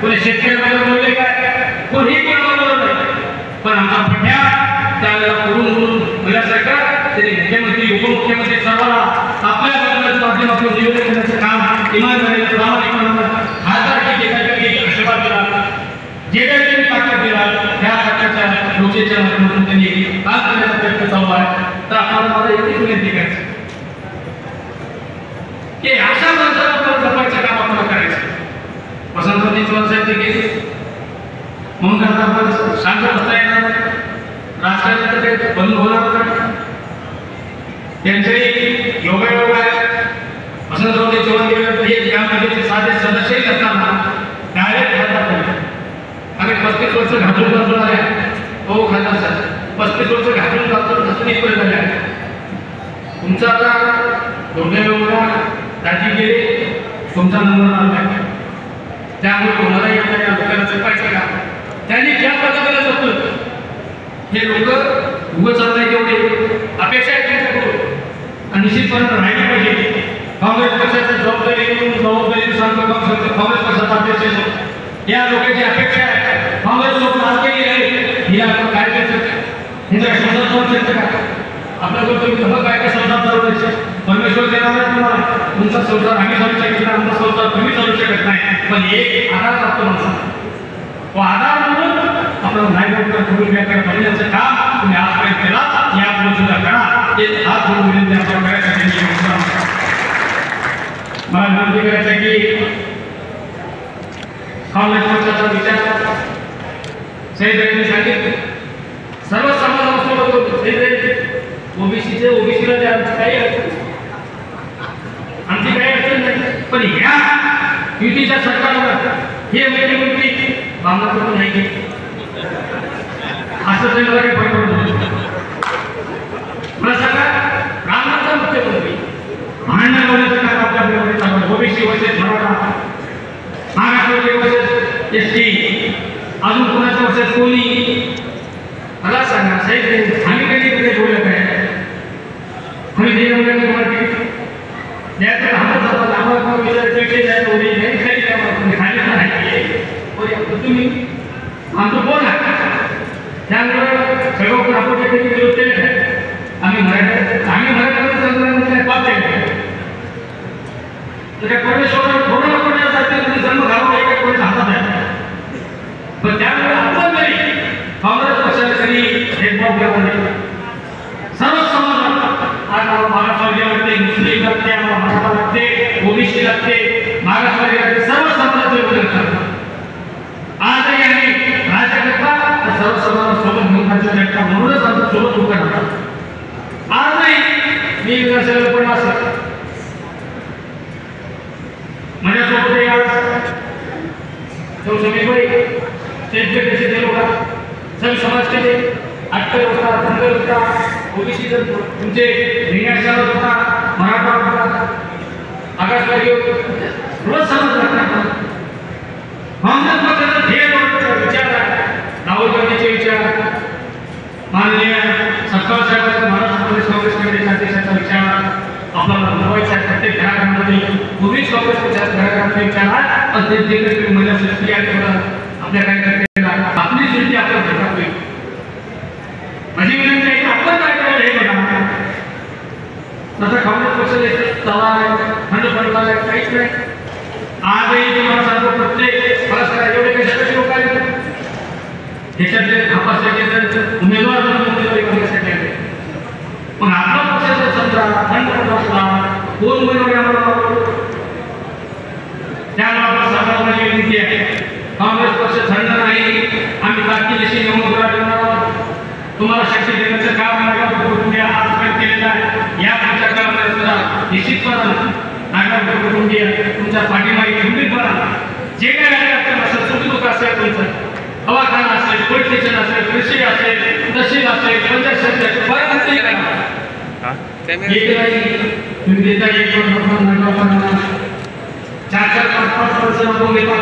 कोणी शेतकऱ्याबद्दल बोलले काय, कोणीही कोणाबद्दल नाही. पण आमचा पठ्या त्यावेळेला करून म्हणल्यासारखं त्यांनी मुख्यमंत्री उपमुख्यमंत्री सर्वांना आपल्या बदलाच्या माध्यमातून निवेदन करण्याचं काम इमानदारीने प्रामाणिकपणाने खासदारकी आशीर्वाद दिला. जे काही त्यांनी ताकद दिला त्या ताकदच्या लोकशाहीच्या माध्यमातून त्यांनी काम करण्याचा प्रयत्न चालू आहे. तर आपल्याला मला एकच विनंती करायची की अशा माणसाला आपल्याला जपायचं काम आपल्याला करायचं. वसंतराव चव्हाण साहेब ते गेले म्हणून आता आपण शांत बसता येणार नाही. राजकारणाचं काही बंद होणार नाही. त्यांचंही योगायोग आहे. वसंतराव चव्हाण हे ग्रामपंचायतीचे साधे सदस्यही असताना डायरेक्ट खासदार झाले. आम्ही 35 वर्ष घातून बसलो आहे. हो खासदार साहेब 35 वर्ष घातून इथपर्यंत झाले आहे. तुमचा आता दुर्दैवाला दाजी गेले, तुमचा नंबर आला आहे. त्यामुळे तुम्हाला येणाऱ्या लोकांना जपायचं का, त्यांनी ज्या पद्धतीने जपलं हे लोक उभं चाललंय तेवढे अपेक्षा आहे त्यांच्याकडून आणि निश्चितपणे राहिली पाहिजे. काँग्रेस पक्षाची जबाबदारी सांगतो काँग्रेस पक्षाचा अध्यक्ष या लोकांची अपेक्षा आहे. काँग्रेस लोक राजकीय आहे ही आपण काय करायचं हे शब्दात जाऊ शकतं का. आपल्याकडे तुम्ही धमक काय काय शब्दात चालवायचे परमेश्वर देणार नाही तुम्हाला. तुमचा संसार आम्ही चालू शकत नाही, आमचा संसार तुम्ही चालू शकत नाही. पण एक आधार लागतो माणसाला. तो आधार म्हणून आपण नागरिकांना करून घ्यायचं काम तुम्ही आजपर्यंत केला, यापुढे सुद्धा करा. ते हात जोडून विनंती आपण करायसाठी मला विनंती करायचं की काँग्रेस पक्षाचा विचार सैद्यांनी सांगितलं सर्व समाजासोबत होतो. ओबीसीचे ओबीसीला द्या, काही अडचण आमची काही अडचण नाही. पण ह्या युतीच्या सरकारवर हे मुख्यमंत्री बांगलादेश नाही की असं ते मला काही फरक पडतो. मला सांगा रामाचा मुख्यमंत्री भांडण बोलण्याचं काम आपल्याकडे चालू. OBC versus Maratha, Maharashtra versus ST, अजून कोणाच्या वर्सेस कोणी. मला सांगा साहेब आम्ही कधी कुठे बोलत आहे. आम्ही देवगड द्यायचं आम्हाला जातात आम्हाला विचारचे जायचं होते नाही खाली काय खाली नाही तुम्ही आमचं कोण आहे. त्यामुळे सगळं आपण काही विरोध केले आहे. आम्ही मराठ्यामध्ये संघटना पाहते काय परमेश्वर थोडं करण्यासाठी जन्म घालून एका कोणी हातात आहे. पण त्यामुळे आपण तरी काँग्रेस पक्षाने तरी भेदभाव केला नाही. सर्व समाजात आज महाराष्ट्राला लागते, मुस्लिम लागते, मराठा लागते, ओबीसी लागते, महाराष्ट्राला लागते, सर्व समाजाचे विरोध करतात. आजही आम्ही राज्यकर्ता सर्व समाजासोबत मुखांच्या म्हणूनच आमच्या सोबत उभं राहतात. आजही मी विकासाला पण असं माझ्यासोबत आज तो समीबाई ते होता, सर्व समाज केले अटकल होता, दंगल होता, ओबीसी तुमचे रिंगाशाला होता, मराठा होता, आकाशवाणी रोज समाज लागतात. काँग्रेस पक्षाचा ध्येय विचार आहे, राहुल गांधीचे विचार, माननीय सत्तार साहेबांचा महाराष्ट्र प्रदेश काँग्रेस कमिटीच्या अध्यक्षाचा विचार आपल्याला अनुभवायचा आहे. प्रत्येक घराघरामध्ये पूर्वीच काँग्रेस पक्षाच्या घराघरामध्ये विचार आहे. पण ते देखील महिला सृष्टी आहे आपल्या कार्यकर्त्यांना आपली सृष्टी आपण घटावी. माझी विनंती आहे की आपण काय करायला हे बघा. तसा काँग्रेस पक्षाचा तवा आहे, खंड पडला आहे, काहीच नाही. आजही तुम्हाला सांगतो प्रत्येक मला सांगा एवढे काही सगळे लोक आहेत त्याच्यातले नापास उमेदवार उमेदवारी करण्यासाठी आले. पण आपला पक्षाचा समजा खंड पडला असला कोण उमेदवारी आम्हाला त्यामुळे आपल्या सरकारला माझी विनंती आहे काँग्रेस पक्ष थंड नाही. आम्ही ताकदीशी निवडणूक लढवणार आहोत. तुम्हाला शक्ती देण्याचं काम नागरिक आजपर्यंत केलेलं आहे. या पुढच्या काळामध्ये सुद्धा निश्चितपणे नागरिक कुटुंबीय तुमच्या पाठीमागे खंबीरपणा जे काही आहे असेल सुखदुःख असेल तुमचं दवाखाना असेल, पोलीस स्टेशन असेल, कृषी असेल, तहसील असेल, पंचायत समिती बरं एक नाही तुम्ही देता एक चार 5 वर्ष आपण घेतो.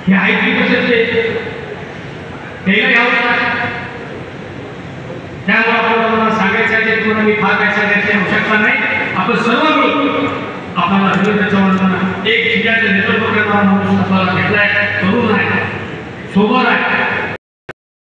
हे आयटी कशाचे त्यामुळे आपल्याला सांगायचं आहे की मी फार काय सांगायची आवश्यकता नाही. आपण सर्व मिळून आपल्याला एक जिल्ह्याचं नेतृत्व करणार माणूस आपल्याला भेटलाय, तरुण आहे, सोबर आहे.